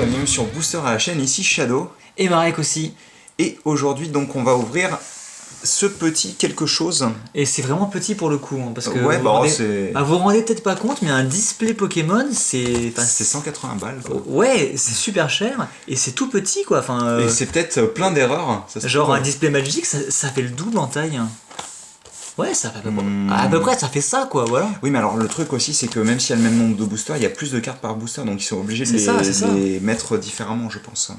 bienvenue sur Booster à la chaîne, ici Shadow. Et Marek aussi. Et aujourd'hui donc on va ouvrir ce petit quelque chose. Et c'est vraiment petit pour le coup, hein, parce que ouais, vous vous rendez peut-être pas compte, mais un display Pokémon, c'est 180 balles quoi. Ouais, c'est super cher, et c'est tout petit quoi. Et c'est peut-être plein d'erreurs. Genre un display Magic, ça fait le double en taille. Ouais, ça fait à peu près, ça fait ça quoi, voilà. Oui, mais alors le truc aussi, c'est que même s'il y a le même nombre de boosters, il y a plus de cartes par booster, donc ils sont obligés de les mettre différemment, je pense.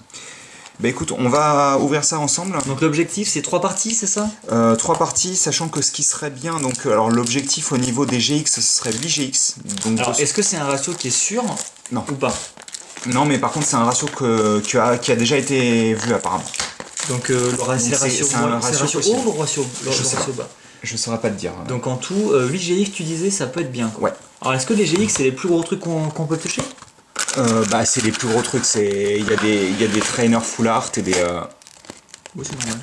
Bah écoute, on va ouvrir ça ensemble. Donc l'objectif, c'est 3 parties, c'est ça? 3 parties, sachant que ce qui serait bien, donc alors l'objectif au niveau des GX, ce serait 8 GX. Donc, alors, est-ce que c'est un ratio qui est sûr? Non. Ou pas? Non, mais par contre, c'est un ratio qui a déjà été vu apparemment. Donc c'est un ratio haut ou ratio bas? Je saurais pas te dire. Donc en tout, 8 GX, tu disais, ça peut être bien quoi. Ouais. Alors est-ce que les GX, c'est les plus gros trucs qu'on peut toucher? Bah c'est les plus gros trucs, il y a des trainers full art et des... Oui, c'est normal.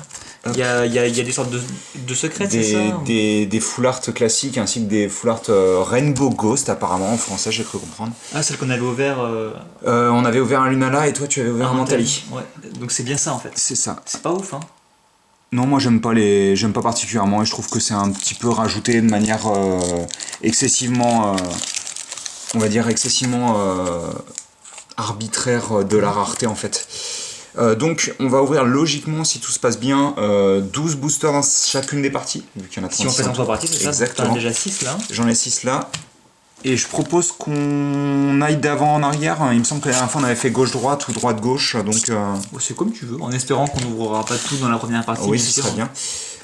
Il y a des sortes de secrets, c'est ça? Des full art classiques ainsi que des full art Rainbow Ghost apparemment en français, j'ai cru comprendre. Ah, celle qu'on avait ouvert... on avait ouvert un Lunala et toi tu avais ouvert un Mentali. Ouais, donc c'est bien ça en fait. C'est ça. C'est pas ouf hein. Non, moi j'aime pas particulièrement et je trouve que c'est un petit peu rajouté de manière excessivement, on va dire excessivement arbitraire de la rareté en fait. Donc on va ouvrir logiquement, si tout se passe bien, 12 boosters dans chacune des parties, vu qu'il y en a 36. Si on fait en 3 parties, c'est ça? Exactement. T'en as déjà 6 là. J'en ai 6 là. Et je propose qu'on aille d'avant en arrière. Il me semble que la dernière fois on avait fait gauche-droite ou droite-gauche, donc... C'est comme tu veux, en espérant qu'on n'ouvrira pas tout dans la première partie. Oui, ce serait bien.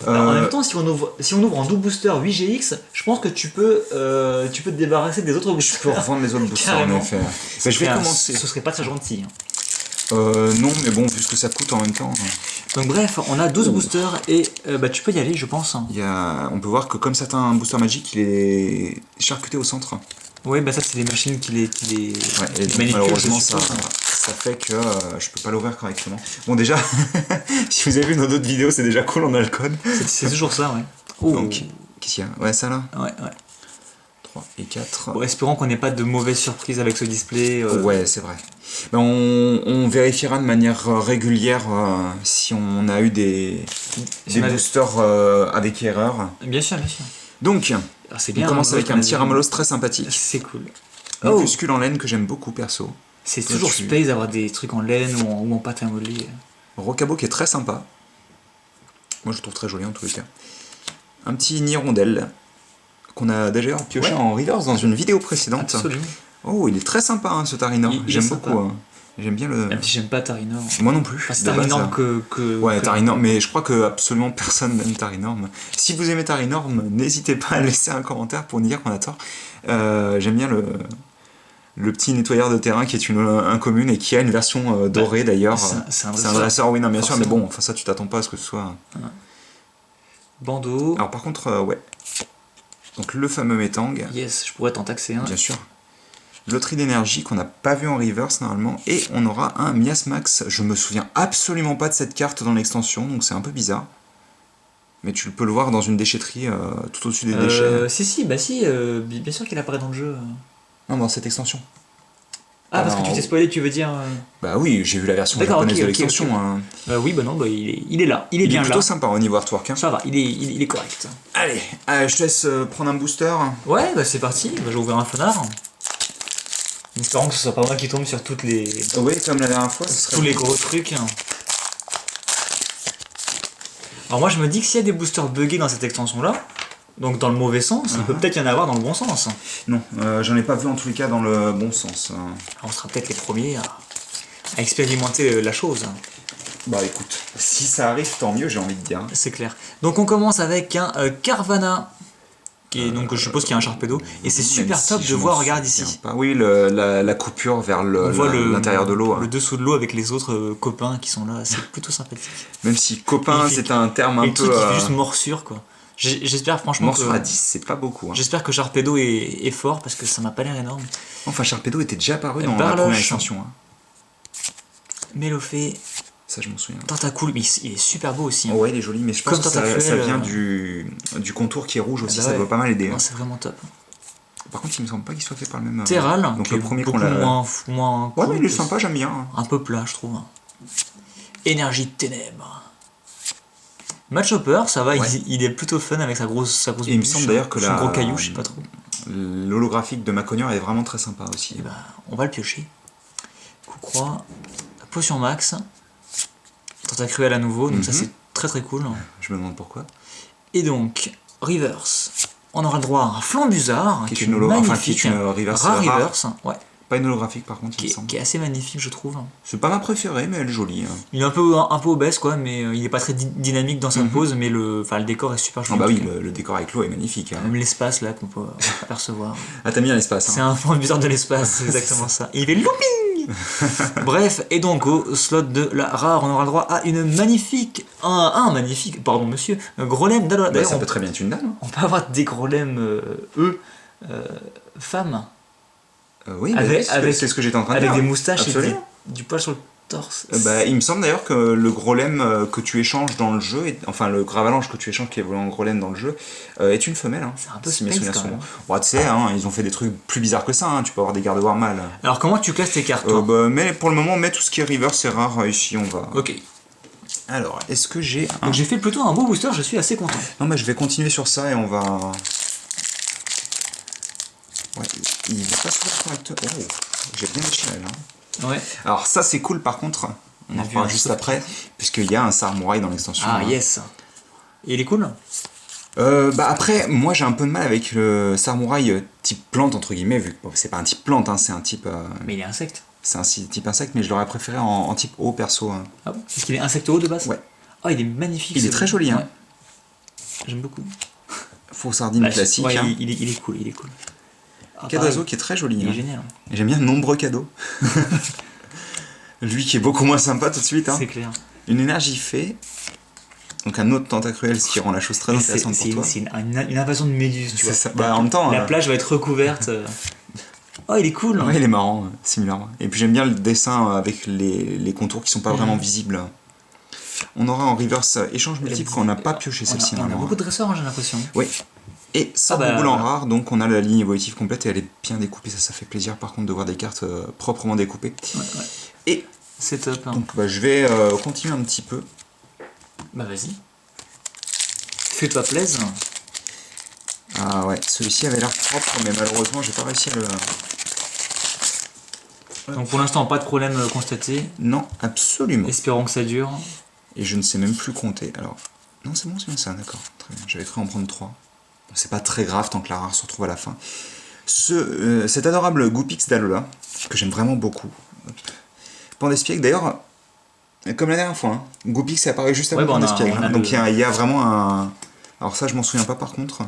Alors, en même temps, si on ouvre en double booster 8 GX, je pense que tu peux te débarrasser des autres boosters. Je peux revendre les autres boosters en effet. Bah, je vais commencer. Ce serait pas très gentil. Non, mais bon, vu ce que ça coûte en même temps... Donc bref, on a 12 boosters et tu peux y aller, je pense. On peut voir que comme certains boosters Magic, il est charcuté au centre. Oui, bah ça c'est des machines qui les manipulent. Malheureusement, ça fait que je peux pas l'ouvrir correctement. Bon déjà, si vous avez vu nos autres vidéos, c'est déjà cool, on a le code. C'est toujours ça, ouais. Oh. Donc, qu'est-ce qu'il y a? Ouais, ça là? Ouais. 3 et 4. Bon, espérons qu'on n'ait pas de mauvaises surprises avec ce display. Ouais, c'est vrai. Ben, on vérifiera de manière régulière si on a eu des boosters avec erreur. Bien sûr, bien sûr. Donc, bien, on commence avec un petit Ramolos très sympathique. C'est cool. Un puscule en laine que j'aime beaucoup perso. C'est toujours space d'avoir des trucs en laine ou en pâte à modeler. Rocabo qui est très sympa. Moi je le trouve très joli en tous les cas. Un petit Nirondelle qu'on a déjà pioché en reverse dans une vidéo précédente. Absolument. Oh, il est très sympa hein, ce Tarinor. J'aime beaucoup. Hein. J'aime bien le... Même si j'aime pas Tarinor. Moi non plus. Enfin, c'est Tarinor Ouais, Tarinor, mais je crois que absolument personne n'aime Tarinor. Si vous aimez Tarinor, n'hésitez pas à laisser un commentaire pour nous dire qu'on a tort. J'aime bien le petit nettoyeur de terrain qui est une incommune et qui a une version dorée d'ailleurs. C'est un dresseur, oui, non, bien sûr, mais bon, enfin ça tu t'attends pas à ce que ce soit... Bandeau. Alors par contre, ouais. Donc le fameux Metang. Yes, je pourrais t'en taxer un. Bien sûr. Loterie d'énergie qu'on n'a pas vu en reverse normalement. Et on aura un Miasmax. Je me souviens absolument pas de cette carte dans l'extension, donc c'est un peu bizarre. Mais tu peux le voir dans une déchetterie tout au-dessus des déchets. Si, bien sûr qu'il apparaît dans le jeu. Non, dans cette extension. Ah, parce que tu t'es spoilé, tu veux dire... Bah oui, j'ai vu la version japonaise de l'extension. Okay. Oui, bah non, il est là, il est bien là. Il est plutôt sympa au niveau artwork. Hein. Ça va, il est correct. Allez, je te laisse prendre un booster. Ouais, bah c'est parti, je vais ouvrir un fenard. En espérant que ce soit pas moi qui tombe sur toutes les... Oui, comme la dernière fois, tous les gros trucs. Alors moi je me dis que s'il y a des boosters buggés dans cette extension-là, donc dans le mauvais sens, il peut peut-être y en avoir dans le bon sens. Non, j'en ai pas vu en tous les cas dans le bon sens. Alors, on sera peut-être les premiers à expérimenter la chose. Bah écoute, si ça arrive, tant mieux, j'ai envie de dire. C'est clair. Donc on commence avec un Carvanha, qui est, donc je suppose qu'il y a un Sharpedo, et c'est super top de voir, regarde ici. Oui, la coupure vers l'intérieur de l'eau. Le dessous de l'eau avec les autres copains qui sont là, c'est plutôt sympathique. Même si copain, c'est un terme un peu... Le truc qui fait juste morsure, quoi. J'espère franchement morsure à 10, c'est pas beaucoup. Hein. J'espère que Sharpedo est fort, parce que ça m'a pas l'air énorme. Enfin, Sharpedo était déjà apparu dans la première extension. Hein. Mélofée. Ça, je m'en souviens. Tentacool, mais il est super beau aussi. Hein. Ouais, il est joli, mais je pense que ça vient du contour qui est rouge aussi, ça doit pas mal aider. C'est vraiment top. Par contre, il me semble pas qu'il soit fait par le même. Terral, donc qui le est premier beaucoup qu'on l'a. moins Ouais, cool, mais il est sympa, j'aime bien. un peu plat, je trouve. Énergie de ténèbres. Mad Chopper, ça va, Ouais. il est plutôt fun avec sa grosse Et il me bûche, semble d'ailleurs que son la- gros caillou, je sais pas trop. L'holographique de Macognier est vraiment très sympa aussi. Et bah, on va le piocher. Coup croix, potion max, tentacruel à nouveau, donc ça c'est très très cool. Je me demande pourquoi. Et donc, reverse. On aura le droit à un Flambusard, Qui est qui une est holo- enfin, magnifique, qui est une reverse rare rare. reverse, ouais, Pas une holographique par contre, il me semble. qui est assez magnifique, je trouve. C'est pas ma préférée, mais elle est jolie. Il est un peu obèse, quoi, mais il est pas très dynamique dans sa pose, mais le décor est super Ah joli. bah en oui, tout cas. le décor avec l'eau est magnifique. Même l'espace là qu'on peut apercevoir. Ah, t'as mis à l'espace. C'est Hein. un Flambusard de l'espace, c'est exactement ça. Et il fait looping. Bref, et donc au slot de la rare, on aura le droit à une magnifique, un magnifique, pardon monsieur, golem d'Alola. Bah, D'ailleurs, ça peut très bien être une dame. Hein. on peut avoir des golems femmes. Oui, mais Avec- c'est ce que j'étais en train de Avec dire. des moustaches et Absolument. du poil sur le torse. Bah, il me semble d'ailleurs que le Grolem que tu échanges dans le jeu, enfin le Gravalanche que tu échanges qui évolue en Grolem dans le jeu, est une femelle. Hein, C'est un peu si mes space, souvenirs quand sont même. bons. Ouais, tu sais, hein, ils ont fait des trucs plus bizarres que ça. Hein, tu peux avoir des gardes-war mâles. Alors comment tu classes tes cartes toi Bah, mais pour le moment, on met tout ce qui est river, c'est rare. Ici, on va. Ok. Alors, est-ce que j'ai un. Donc j'ai fait plutôt un beau booster, je suis assez content. Non, mais je vais continuer sur ça et on va. Ouais, il va pas se correctement. Oh, j'ai bien déchiré là. Ouais. Alors, ça, c'est cool par contre. On On a en vu reparlera un juste saut. après, puisqu'il y a un samouraï dans l'extension. Ah hein. yes. Et il est cool. Bah après, moi j'ai un peu de mal avec le samouraï type plante entre guillemets, vu que bon, c'est pas un type plante, hein, c'est un type, Mais il est insecte. c'est un type insecte, mais je l'aurais préféré en type eau perso. Hein. Ah bon Est-ce qu'il est insecto de base Ouais. Oh il est magnifique. Il est ce- très joli, hein. Ouais. J'aime beaucoup. Faux sardine Bah, classique. ouais, hein. il est cool, il est cool. Ah, Cadrazo pareil, qui est très joli. il est hein. génial. J'aime bien nombreux cadeaux. Lui qui est beaucoup moins sympa tout de suite. Hein. C'est clair. Une énergie fée. Donc un autre tentacruel, ce qui rend la chose très Mais intéressante pour toi. c'est une invasion de méduses, tu C'est vois. ça. Bah, en même temps, La plage va être recouverte. Oh, il est cool. ouais, il est marrant, similairement. Et puis j'aime bien le dessin avec les contours qui sont pas vraiment visibles. On aura en reverse échange multiple qu'on n'a pas pioché celle-ci. On a normalement. beaucoup de dresseurs, hein, j'ai l'impression. Oui. Et ça, Ah bah, boule en voilà. rare, donc on a la ligne évolutive complète et elle est bien découpée. Ça fait plaisir par contre de voir des cartes proprement découpées. Ouais. Et C'est top. Hein. donc bah, je vais continuer un petit peu. Bah vas-y. Fais-toi plaisir. Ah ouais, celui-ci avait l'air propre, mais malheureusement j'ai pas réussi à le. Donc pour l'instant, pas de problème constaté. Non, absolument. Espérons que ça dure. Et je ne sais même plus compter. Alors, non, c'est bon, c'est bien ça, d'accord. Très bien. J'avais cru en prendre 3. C'est pas très grave tant que la rare se retrouve à la fin. Cet adorable Goopix d'Alola, que j'aime vraiment beaucoup. Pandespiègle, d'ailleurs, comme la dernière fois, hein, Goopix est apparu juste avant Ouais, bah, on a- Pandespiègle. on a Donc le- il y a vraiment un. Alors ça, je m'en souviens pas par contre.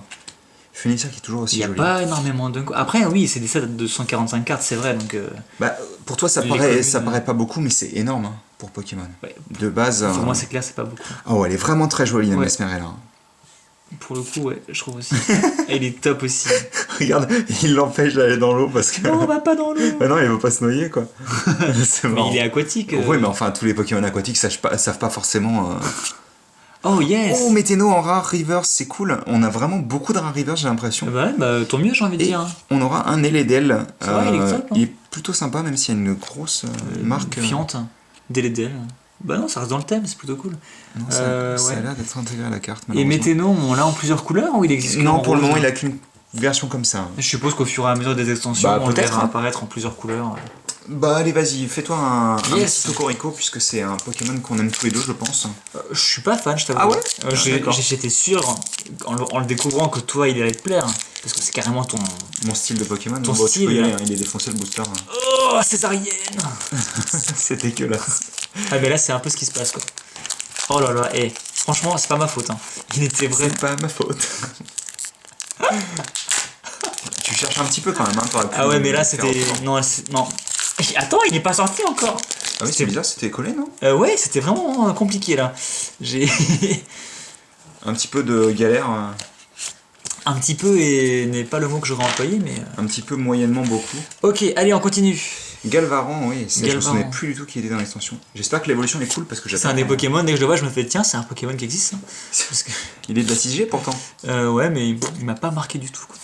Phoenixia qui est toujours aussi Il n'y a joli. pas énormément de... Après, oui, c'est des sets de 145 cartes, c'est vrai. Donc, Bah, pour toi, ça Les paraît, communes, ça paraît pas beaucoup, mais c'est énorme hein, pour Pokémon. ouais. De base. Pour moi, c'est clair, c'est pas beaucoup. Oh, elle est vraiment très jolie, la Ouais. Mesmerella. Pour le coup, ouais, je trouve aussi. Et il est top aussi. Regarde, il l'empêche d'aller dans l'eau parce que. Non, on va pas dans l'eau. Bah non, il veut pas se noyer quoi. C'est Mais marrant. il est aquatique. Oui, mais enfin, tous les Pokémon aquatiques savent pas forcément. Oh yes. Oh, Météno en rare Reverse, c'est cool. On a vraiment beaucoup de rare Reverse, j'ai l'impression. Bah, ouais, bah tant mieux, j'ai envie de Et dire. on aura un Eledel. Ça va, il est top, hein. Il est plutôt sympa, même s'il y a une grosse marque. Fiante. Délédel. Bah non, ça reste dans le thème, c'est plutôt cool. Non, ça a ouais. l'air d'être intégré à la carte. Et malheureusement. Météno, on l'a en plusieurs couleurs ou il existe que Non, en pour le rose moment, il a qu'une version comme ça. Je suppose qu'au fur et à mesure des extensions, Bah, on le peut-être, verra hein. apparaître en plusieurs couleurs. Bah, allez, vas-y, fais-toi un Yes. petit Cocorico, puisque c'est un Pokémon qu'on aime tous les deux, je pense. Je suis pas fan, je t'avoue. Ah ouais D'accord. J'étais sûr, en le découvrant, que toi, il allait te plaire. Parce que c'est carrément ton... Mon style de Pokémon, Ton bon, style, tu peux y là. aller, hein, il est défoncé le booster. hein. Oh, césarienne. C'est dégueulasse. Ah mais là, c'est un peu ce qui se passe, quoi. Oh là là, franchement, c'est pas ma faute. Hein. Il était vrai. C'est pas ma faute. Tu cherches un petit peu quand même, hein, t'aurais pu Ah ouais, mais là, faire c'était... autrement. Non, non. Attends, il est pas sorti encore. Ah oui, c'est bizarre, c'était collé, non? Ouais, c'était vraiment compliqué, là. J'ai... Un petit peu de galère, un petit peu, et n'est pas le mot que j'aurais employé, mais... un petit peu moyennement beaucoup. Ok, allez, on continue. Galvaran, oui, je me Galvaran. souvenais plus du tout qu'il était dans l'extension. J'espère que l'évolution est cool parce que C'est j'adore. un des Pokémon, dès que je le vois, je me fais, tiens, c'est un Pokémon qui existe, ça. Parce que... Il est de la 6G pourtant. Ouais, mais il m'a pas marqué du tout, quoi.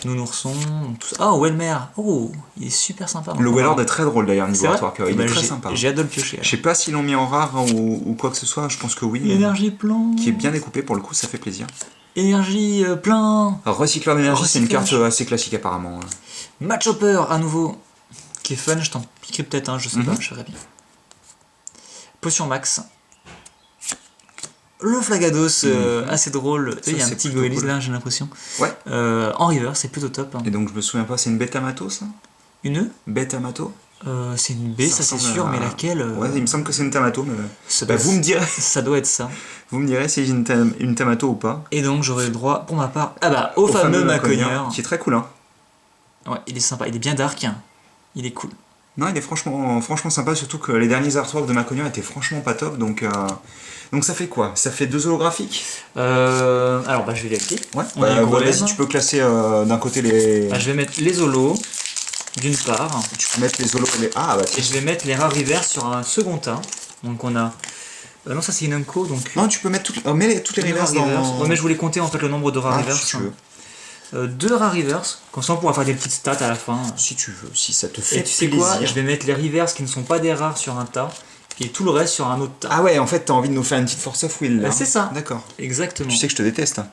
Nounourson, tout ça. Oh, Welmer. Oh, il est super sympa. Le Wellord est très drôle d'ailleurs, niveau C'est vrai artwork. Il Bah, est très sympa. J'ai hâte de le piocher. Je sais pas s'ils l'ont mis en rare ou quoi que ce soit, je pense que oui. Énergie plein. Qui est bien découpé pour le coup, ça fait plaisir. Énergie plein. Alors, Recycleur d'énergie, c'est une Recyclage. carte assez classique apparemment. Match Hopper à nouveau. Qui est fun, je t'en piquerai peut-être un, je sais pas, je verrai bien. Potion Max. Le Flagados, assez drôle. Tu sais, il y a un c'est petit plutôt Goélis cool. là, j'ai l'impression. Ouais. En river, c'est plutôt top. Hein. Et donc je me souviens pas, c'est une bête Amato ça? Une Bête Amato? c'est une B, ça c'est ressemble sûr, à- mais laquelle Ouais, il me semble que c'est une Tamato, mais ça bah, doit vous me direz, ça doit être ça. vous me direz si j'ai une Tamato ou pas. Et donc j'aurai le droit, pour ma part, au fameux Macogneur. qui est très cool hein. Ouais, il est sympa, il est bien dark. Hein. Il est cool. Non, il est franchement sympa, surtout que les derniers artworks de Macogneur étaient franchement pas top, donc ça fait quoi? Ça fait 2 holographiques? Alors bah je vais vérifier. Ouais. On a un Bah, Golem. vas-y, tu peux classer d'un côté les. Bah, je vais mettre les holos, d'une part, Tu peux mettre les holos et les. Ah bah et tiens. je vais mettre les rares rivers sur un second tas. Donc on a... non, ça c'est une Unco, donc... Non, tu peux mettre toutes les reverses dans. Ouais, mais je voulais compter en fait le nombre de rares Ah, rivers. si tu veux. 2 rares rivers, comme ça on pourra faire des petites stats à la fin. Si tu veux, si ça te fait Et tu sais plaisir. quoi? Je vais mettre les rivers qui ne sont pas des rares sur un tas, et tout le reste sur un autre tas. Ah ouais, en fait, t'as envie de nous faire une petite force of will là. C'est ça. D'accord. Exactement. Tu sais que je te déteste. Hein.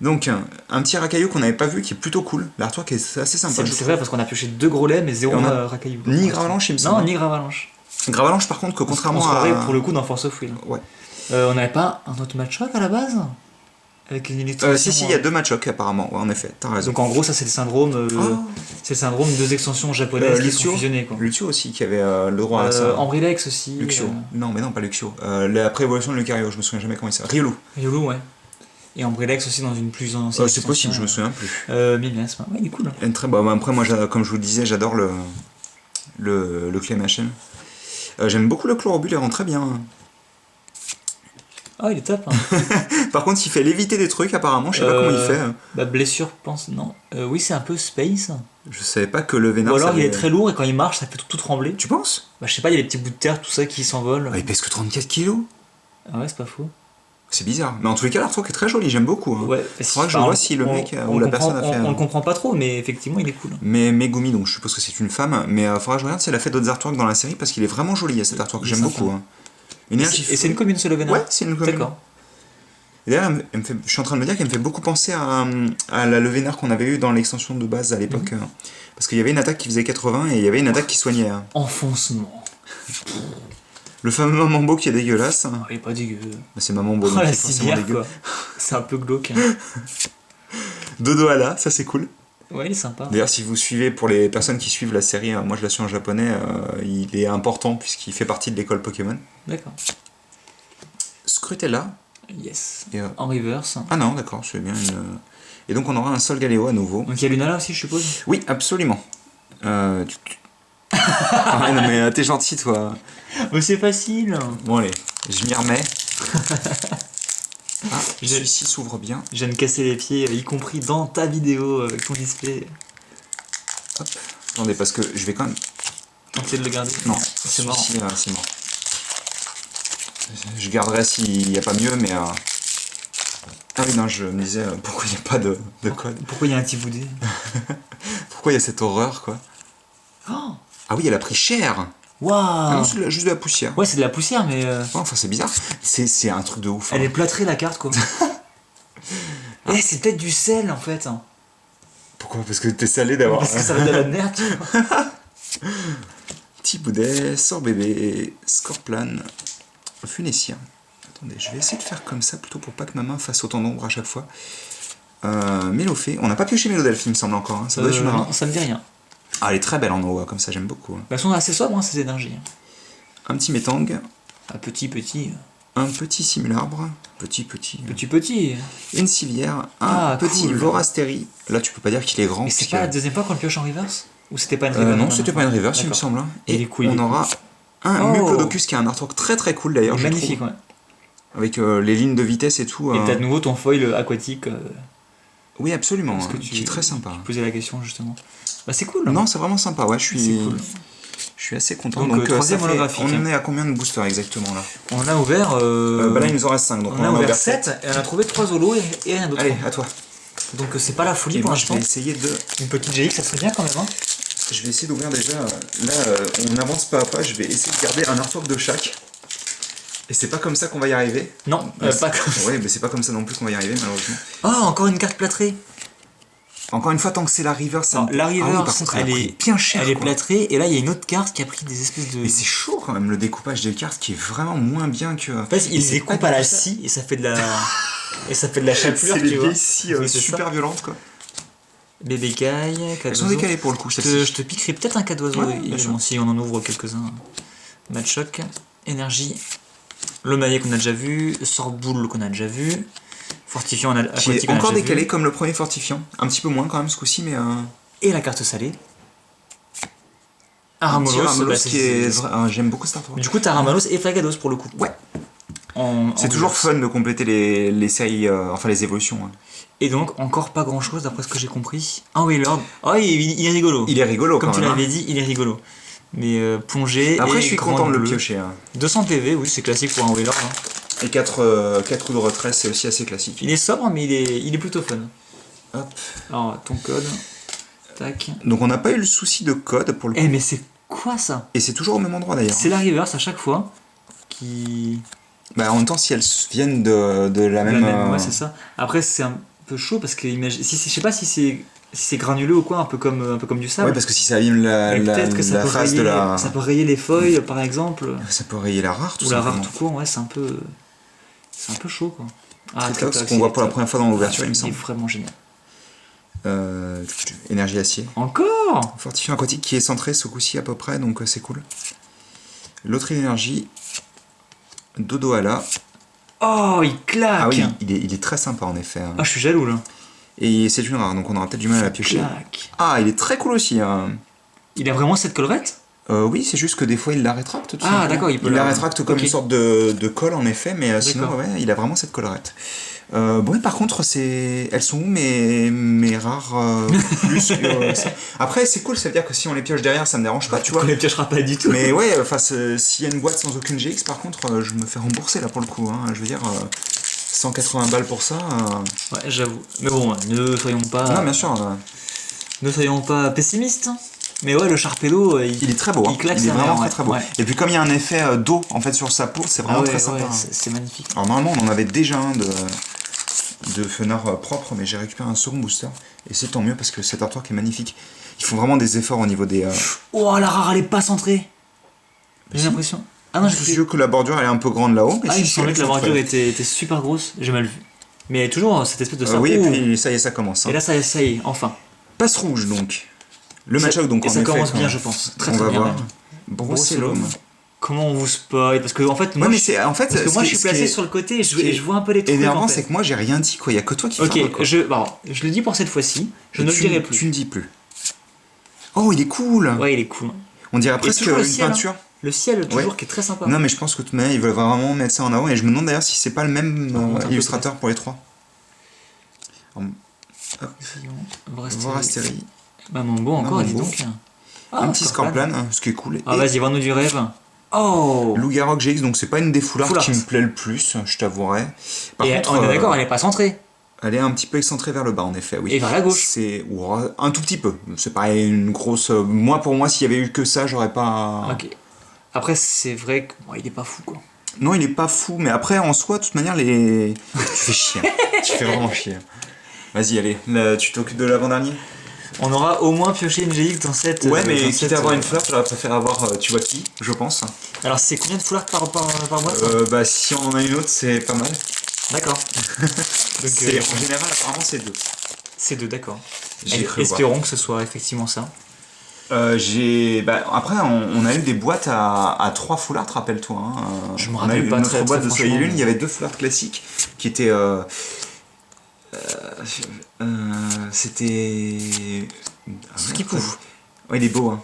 Donc, un petit racaillou qu'on n'avait pas vu qui est plutôt cool. L'artwork est assez sympa. C'est vrai parce qu'on a pioché 2 gros laits mais 0 Et on a racaillou. ni Gravalanche, il me Non, semble. ni Gravalanche. Gravalanche, par contre, que On contrairement se croirait à. pour le coup dans Force of Will. Ouais. On n'avait pas un autre match-up à la base avec une illustration. Si, il y a 2 match-up apparemment. Ouais, en effet, t'as raison. Donc en gros, ça c'est le syndrome. C'est le syndrome de 2 extensions japonaises qui sont Luxio. fusionnées. Quoi. Luxio aussi, qui avait le droit à ça. Ambrilex aussi. Luxio. Non, mais non, pas Luxio. La pré-évolution de Lucario, je me souviens jamais comment il s'appelle. Riolu. Riolu, ouais. Et Ambrilex aussi dans une plus ancienne. C'est possible, je me souviens plus. Miméasme. Ouais, il est cool. Et très, bah, après, moi, comme je vous le disais, j'adore le Clay Machine. J'aime beaucoup le Chlorobule, il rend très bien. Ah, il est top. Hein. Par contre, il fait léviter des trucs, apparemment, je sais pas comment il fait. Bah, blessure, pense. Non. Oui, c'est un peu space. Je savais pas que le Vénard. Ou alors ça il est avait- très lourd et quand il marche, ça fait tout trembler. Tu penses? Bah, je sais pas, il y a des petits bouts de terre, tout ça qui s'envolent. Il pèse que 34 kilos. Ah ouais, c'est pas fou. C'est bizarre. Mais en tous les cas, l'artwork est très joli, j'aime beaucoup. Hein. Ouais, Faudra que je vois si le mec ou la personne a fait. On le comprend pas trop, mais effectivement, il est cool. Mais Megumi, donc je suppose que c'est une femme, mais faudra que je regarde si elle a fait d'autres artworks dans la série parce qu'il est vraiment joli cet artwork, Il est j'aime sympa. beaucoup. Hein. Énergie. Et c'est une commune, ce Levenar. Ouais, c'est une commune. D'accord. Et d'ailleurs, je suis en train de me dire qu'elle me fait beaucoup penser à la Levénard qu'on avait eu dans l'extension de base à l'époque. Parce qu'il y avait une attaque qui faisait 80 et il y avait une attaque qui soignait. Hein. Enfoncement. Le fameux Mamambo qui est dégueulasse. Ah, il est pas dégueu. Bah, c'est Mamambo, Oh donc la c'est forcément civière, dégueu. quoi. C'est un peu glauque. Hein. Dodo Ala, ça c'est cool. Ouais, il est sympa. D'ailleurs, si vous suivez, pour les personnes qui suivent la série, moi je la suis en japonais, il est important puisqu'il fait partie de l'école Pokémon. D'accord. Scrutella. Yes. Et, En reverse. Ah non, d'accord, c'est bien une. Et donc on aura un Sol Galéo à nouveau. Donc il y a Lunala aussi, je suppose. Oui, absolument. Ah ouais, non mais t'es gentil toi. Mais c'est facile. Bon allez, je m'y remets. Ah, J'ai- celui-ci s'ouvre bien. Je viens de casser les pieds, y compris dans ta vidéo avec ton display. Hop. Attendez, parce que je vais quand même. Tenter de le garder. Non, c'est mort. celui-ci, c'est mort. Je garderai s'il n'y a pas mieux, mais. Ah oui, non, je me disais pourquoi il n'y a pas de code. Pourquoi il y a un petit boudé? Pourquoi il y a cette horreur, quoi. Oh. Ah oui, elle a pris cher. Ah Waouh. non, c'est juste de la poussière. Ouais, c'est de la poussière, mais Ouais, enfin, c'est bizarre. C'est un truc de ouf. elle hein. est plâtrée la carte, quoi. Eh, c'est peut-être du sel en fait. Pourquoi? Parce que t'es salé d'avoir. Parce que ça va de la merde, tu vois. Petit boudet, sort bébé, Scorplan, Funessien. Attendez, je vais essayer de faire comme ça plutôt pour pas que ma main fasse autant d'ombre à chaque fois. Mélofée, on n'a pas pioché Mélodelphe, il me semble encore. Hein. Ça doit être une rare. Non, ça me dit rien. Ah, elle est très belle en haut, comme ça, j'aime beaucoup. Hein. Elles sont assez sobres, hein, ces énergies. Un petit Métang, Ah, petit. un petit Simularbre, petit. Petit. Une Civière, un Ah, petit cool. Vorastéry. Là, tu peux pas dire qu'il est grand. Mais c'est puisque- pas la deuxième fois qu'on le pioche en reverse? Ou c'était pas une reverse? non, c'était pas une reverse, il me D'accord. semble. Hein. Il Et est cool, il on est aura un Oh. Muplodocus qui a un artwork très très cool d'ailleurs, je Magnifique, trouve. ouais. Avec les lignes de vitesse et tout. Et t'as de nouveau ton foil aquatique. Oui, absolument, Parce que qui est très sympa. Tu posais la question justement. Bah, c'est cool. Non, c'est vraiment sympa, ouais, c'est cool. je suis assez content. Donc, Donc, troisième ça fait- holographique. on en est à combien de boosters exactement là? On a ouvert. Bah là, il nous en reste 5, donc on a ouvert 7 et on a trouvé 3 holos et rien d'autre. Allez, à toi. Donc c'est pas la folie Et pour moi, je l'instant. vais essayer de... Une petite GX, ça serait bien quand même. Hein. Je vais essayer d'ouvrir déjà... Là, on avance pas à pas. Je vais essayer de garder un artwork de chaque. Et c'est pas comme ça qu'on va y arriver. Non, pas comme ça. Ouais, mais c'est pas comme ça non plus qu'on va y arriver, malheureusement. Oh, encore une carte plâtrée. Encore une fois, tant que c'est la River, ça... Alors, la River, Ah oui, par contre, elle a pris est bien cher, Elle est quoi. plâtrée, et là il y a une autre carte qui a pris des espèces de... Et c'est chaud quand même, le découpage des cartes qui est vraiment moins bien que... En fait, Et il c'est découpe pas à la du tout ça. scie, et ça fait de la... et ça fait de la chapelure, C'est tu les vois. vieilles scies Oui, c'est super ça. violentes, quoi. Bébé caille, Elles cadeau. sont décalées pour le coup, Je celles-ci. te piquerai peut-être un cadeau d'oiseau, Ouais, bien également, si on en ouvre quelques-uns. Match choc, énergie, le maillet qu'on a déjà vu, sort boule qu'on a déjà vu, fortifiant Qui aquatique est on a encore déjà décalé vu, comme le premier fortifiant. Un petit peu moins quand même ce coup-ci, mais... et la carte salée. un petit Aramolos, Ramalos bah, qui est... J'aime beaucoup cet artwork. Du coup, t'as Ramalos et Flagados pour le coup. Ouais. C'est En toujours reverse. fun de compléter les séries, enfin les évolutions. Hein. Et donc, encore pas grand chose d'après ce que j'ai compris. Ah oui, Lord. Oh, il est rigolo. Il est rigolo Comme quand tu même. l'avais dit, il est rigolo. Mais plongée. Après, et je suis grande content de le bleue. piocher. Hein. 200 PV, oui, c'est classique pour un Wheeler. Hein. Et 4 coups de retrait, c'est aussi assez classique. Il est sobre, mais il est plutôt fun. Hop. Alors, ton code. Tac. Donc on n'a pas eu le souci de code pour le coup. Eh, mais c'est quoi ça? Et c'est toujours au même endroit d'ailleurs. C'est la reverse à chaque fois qui. Bah, en même temps, si elles viennent de la même... Ouais, c'est ça. Après, c'est un peu chaud parce que je sais pas si c'est granuleux ou quoi, un peu comme du sable. Ouais, parce que si ça abîme Mais peut-être que ça peut, face rayer, de la... ça peut rayer les feuilles, par exemple. Ça peut rayer la rare, tout Ou la rare simplement. tout court, ouais, c'est un peu chaud, quoi. Ah, Très top, ce qu'on voit pour la première fois dans l'ouverture, il me C'est semble. vraiment génial. Énergie acier. Encore. Fortifiant aquatique qui est centré ce coup-ci à peu près, donc c'est cool. L'autre énergie. Dodo à la. Oh, il claque. Ah oui, il est très sympa en effet. Hein. Ah, je suis jaloux, là. Et c'est une rare, donc on aura peut-être du mal à la piocher. Claque. Ah, il est très cool aussi. Hein. Il a vraiment cette collerette? Oui, c'est juste que des fois il la rétracte. Tout Ah, simplement. d'accord, il peut la la- rétracte comme ok. une sorte de colle en effet, mais sinon, D'accord. ouais, il a vraiment cette collerette. Bon, et par contre, elles sont où mes rares plus que ça. Après, c'est cool, ça veut dire que si on les pioche derrière, ça me dérange pas, tu vois. On les piochera pas du tout. Mais ouais, enfin, s'il y a une boîte sans aucune GX, par contre, je me fais rembourser là pour le coup. Hein. Je veux dire, 180 balles pour ça. Ouais, j'avoue. Mais bon, ne soyons pas. Non, bien sûr. Ne soyons pas pessimistes. Mais ouais, le Sharpedo, Il est très beau. Hein. il claque Il est sa vraiment mère, très très beau. ouais. Et puis comme il y a un effet d'eau en fait sur sa peau, c'est vraiment Ah ouais, très sympa. ouais, Hein. c'est magnifique. Alors normalement, on en avait déjà un de Fenard propre, mais j'ai récupéré un second booster. Et c'est tant mieux parce que cet artwork est magnifique. Ils font vraiment des efforts au niveau des... Oh, la rare, elle est pas centrée. J'ai si. l'impression. Ah non, j'ai Je fait. suis sûr que la bordure elle est un peu grande là-haut. Mais Ah, si, il me si, semblait elle que la est centrée. bordure était super grosse. J'ai mal vu. Mais toujours cette espèce de Oui, et Ouh. puis ça y est, ça commence. Hein. Et là, ça y est, enfin. Passe rouge donc. Le match-out donc Et en ça effet, commence quand- bien, je pense. Très on très va bien voir. même. Brocellum. Comment on vous spoil? Parce que en fait, moi, Ouais, mais je, c'est en fait. parce que moi, je suis ce qui placé est sur le côté et je, qui est et je vois un peu les trucs. énervant, en fait. c'est que moi j'ai rien dit quoi. Il y a que toi qui Ok, parle, quoi. je le dis pour cette fois-ci. Je Et ne le tu- dirai plus. Tu ne dis plus. Oh, il est cool. Ouais, il est cool. On dirait Et presque toujours le une ciel, hein. peinture. Le ciel, toujours, Ouais. qui est très sympa. Non, mais je pense que tout de même, ils veulent vraiment mettre ça en avant. Et je me demande d'ailleurs si c'est pas le même monte un peu illustrateur pour les trois. Vorastérie. Bah, Mambo encore, dis Mambo. donc. Un petit Scorpion. Scorpion, ce qui est cool. Ah, Et vas-y, vends-nous du rêve. Oh. Loup-Garou GX, donc c'est pas une des foulards Foulard. qui me plaît le plus, je t'avouerai. Par Et contre, on est d'accord, elle est pas centrée. elle est un petit peu excentrée vers le bas, en effet, oui. Et vers la gauche. C'est un tout petit peu. C'est pas une grosse. Moi, pour moi, s'il y avait eu que ça, j'aurais pas. Ok. Après, c'est vrai qu'il est pas fou, quoi. Non, il est pas fou, mais après, en soi, de toute manière, les. Tu fais chier. Tu fais vraiment chier. Vas-y, allez. Là, tu t'occupes de l'avant-dernier. On aura au moins pioché une GX dans cette. Ouais, mais dans quitte cette, à avoir une fleur, j'aurais préféré avoir, tu vois qui, je pense. Alors, c'est combien de foulards par boîte? Bah, si on en a une autre, c'est pas mal. D'accord. Donc, C'est en général, apparemment, c'est 2. c'est deux, d'accord. J'ai cru voir. Espérons que ce soit effectivement ça. Après, on a eu des boîtes à 3 foulards, rappelle-toi. Hein. Je me On a rappelle eu pas notre très, boîte très de Soleil et franchement. Lune, il y avait 2 foulards classiques qui étaient. C'était. Ce qui pouffe. Ouais, il est beau. Hein.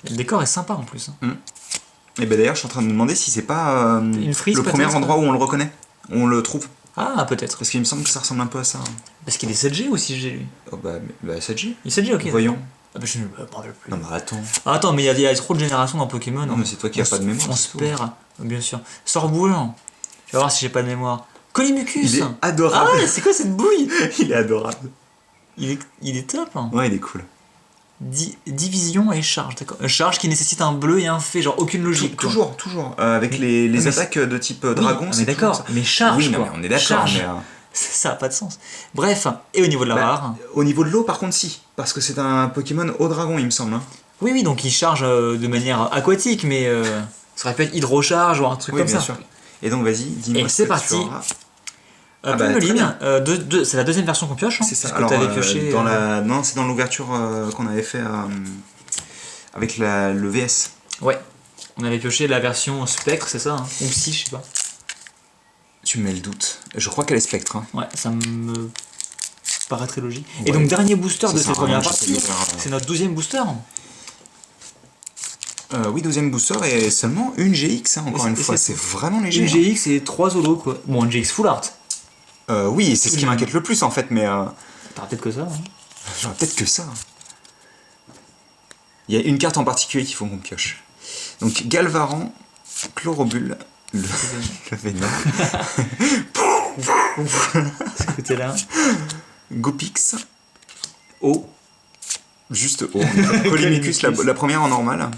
Le décor est sympa en plus. Hein. Et ben d'ailleurs, je suis en train de me demander si c'est pas Une frise, le premier peut-être. endroit où on le reconnaît. On le trouve. Ah, peut-être. Parce qu'il me semble que ça ressemble un peu à ça. Hein. Parce qu'il est 7G ou 6G lui? Oh, bah 7G. Il est 7G, ok. Voyons. Ah, bah, je ne me rappelle plus. Non, mais attends. Ah, attends, mais il y a trop de générations dans Pokémon. Non, mais c'est toi qui as pas de mémoire. On c'est se tout. perd, bien sûr. Sorboule. Tu vas voir si j'ai pas de mémoire. Colimucus. Il est adorable. Ah, c'est quoi cette bouille? Il est adorable. Il est top. Hein. Ouais, il est cool. Division et charge, d'accord. Charge qui nécessite un bleu et un fait, genre aucune logique. Quoi. Toujours. Avec les attaques de type dragon, oui, c'est mais d'accord, ça. mais charge Oui, non, quoi. mais on est d'accord, Charge. mais... Ça n'a pas de sens. Bref, et au niveau de la rare. Au niveau de l'eau, par contre, si. Parce que c'est un Pokémon eau dragon, il me semble. Hein. Oui, donc il charge de manière aquatique, mais ça aurait pu être hydrocharge ou un truc comme bien ça. sûr. Et donc, vas-y, dis-moi. Et c'est parti. Plumeline, c'est la deuxième version qu'on pioche. Hein, c'est ça. Alors, t'avais pioché. Non, c'est dans l'ouverture qu'on avait fait avec le VS. Ouais. On avait pioché la version Spectre, c'est ça hein. Ou si, je sais pas. Tu me mets le doute. Je crois qu'elle est Spectre. Hein. Ouais, ça me paraît très logique. Ouais. Et donc, dernier booster de Ça, cette première je partie. sais pas. C'est notre 12e booster. Oui, 12e booster et seulement une GX, hein, encore une fois. C'est vraiment léger. Une GX et 3 Zolos, quoi. Bon, une GX full art. Oui, c'est ce qui m'inquiète le plus en fait, mais. T'auras peut-être que ça. Hein. J'aurais peut-être que ça. Il y a une carte en particulier qu'il faut qu'on pioche. Donc Galvaran, Chlorobule, le Vénom, Ce côté-là. Gopix, O. juste O. Polémicus, la première en normal.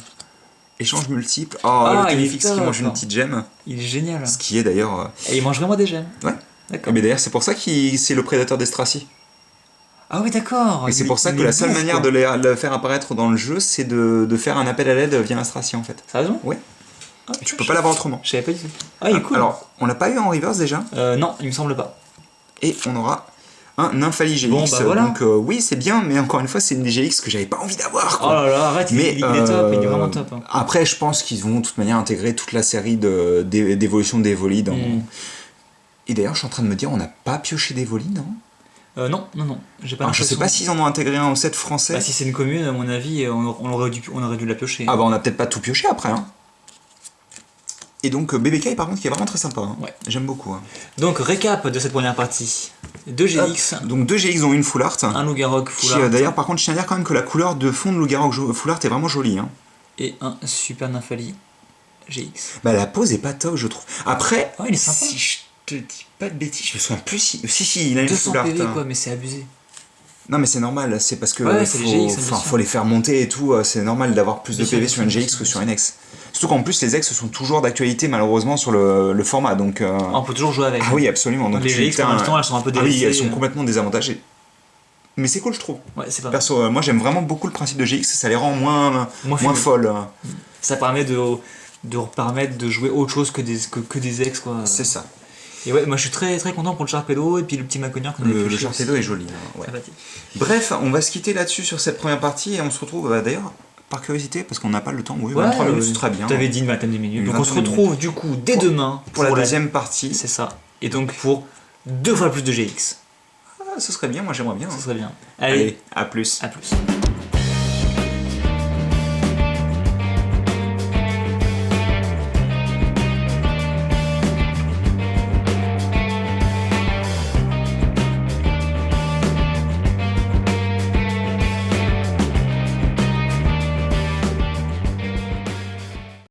Échange multiple. Oh, le il est Téléfix qui top. mange une petite gemme. Il est génial. Ce qui est d'ailleurs. Et il mange vraiment des gemmes. Ouais. D'accord. Mais d'ailleurs, c'est pour ça que c'est le prédateur d'Estracie. Ah oui, d'accord. Et c'est pour ça que la seule manière de le faire apparaître dans le jeu, c'est de faire un appel à l'aide via Astracie en fait. Ça a raison. Ouais. Ah, Tu peux pas l'avoir autrement. Je savais pas du tout. Ah, il est cool. Alors, on l'a pas eu en reverse déjà. Non, il me semble pas. Et on aura un Nymphalie GX. Bon, bah voilà. Donc oui, c'est bien, mais encore une fois, c'est une des GX que j'avais pas envie d'avoir. Oh Quoi. là là, arrête, Mais, il est top, il est vraiment top. Hein. Après, je pense qu'ils vont de toute manière intégrer toute la série d'évolutions d'Evoli dans... Et d'ailleurs, je suis en train de me dire, on n'a pas pioché d'Evoli, non? Non, j'ai pas Alors, je sais pas s'ils en ont intégré un au set français. Bah, si c'est une commune, à mon avis, on aurait dû la piocher. Ah bah on a peut-être pas tout pioché après. Hein. Et donc BBK par contre qui est vraiment très sympa. Hein. Ouais. J'aime beaucoup. Hein. Donc récap de cette première partie. 2 GX, Donc 2 GX dont une full art. un Lougarok full art D'ailleurs par contre je tiens à dire quand même que la couleur de fond de Lougarok full art est vraiment jolie. Hein. et un Super Nymphalie GX. Bah la pose est pas top je trouve. Après, il est sympa. si je te dis pas de bêtises, je me souviens plus si il a une 200 full art. PV hein. quoi, mais c'est abusé. Non mais c'est normal, c'est parce que Ouais, c'est les GX, faut les faire monter et tout, c'est normal d'avoir plus de Bien sûr, PV sur une bien GX sûr, que bien sur une X. Surtout qu'en plus les X sont toujours d'actualité malheureusement sur le format donc... On peut toujours jouer avec. Ah oui absolument. Donc les GX pour l'instant elles sont un peu Ah oui, délaissées. elles sont complètement désavantagées. Mais c'est cool je trouve. Ouais, c'est pas mal. Perso, moi j'aime vraiment beaucoup le principe de GX, ça les rend moins fumeux. folles. Ça permet de permettre de jouer autre chose que des ex quoi. C'est ça. Et ouais, moi je suis très très content pour le Sharpedo et puis le petit Maconier qu'on avait Le pioché Sharpedo aussi. est joli. Hein, ouais. Sympathique. Bref, on va se quitter là-dessus sur cette première partie et on se retrouve d'ailleurs par curiosité parce qu'on n'a pas le temps. Oui, Ouais, 23 minutes c'est très bien. T'avais dit une vingtaine de minutes. Une Donc on se vingtaine de retrouve du coup dès demain pour la deuxième partie. C'est ça. Et donc pour 2 fois plus de GX. Ah, ce serait bien, moi j'aimerais bien. Ça Hein. serait bien. Allez, à plus. À plus.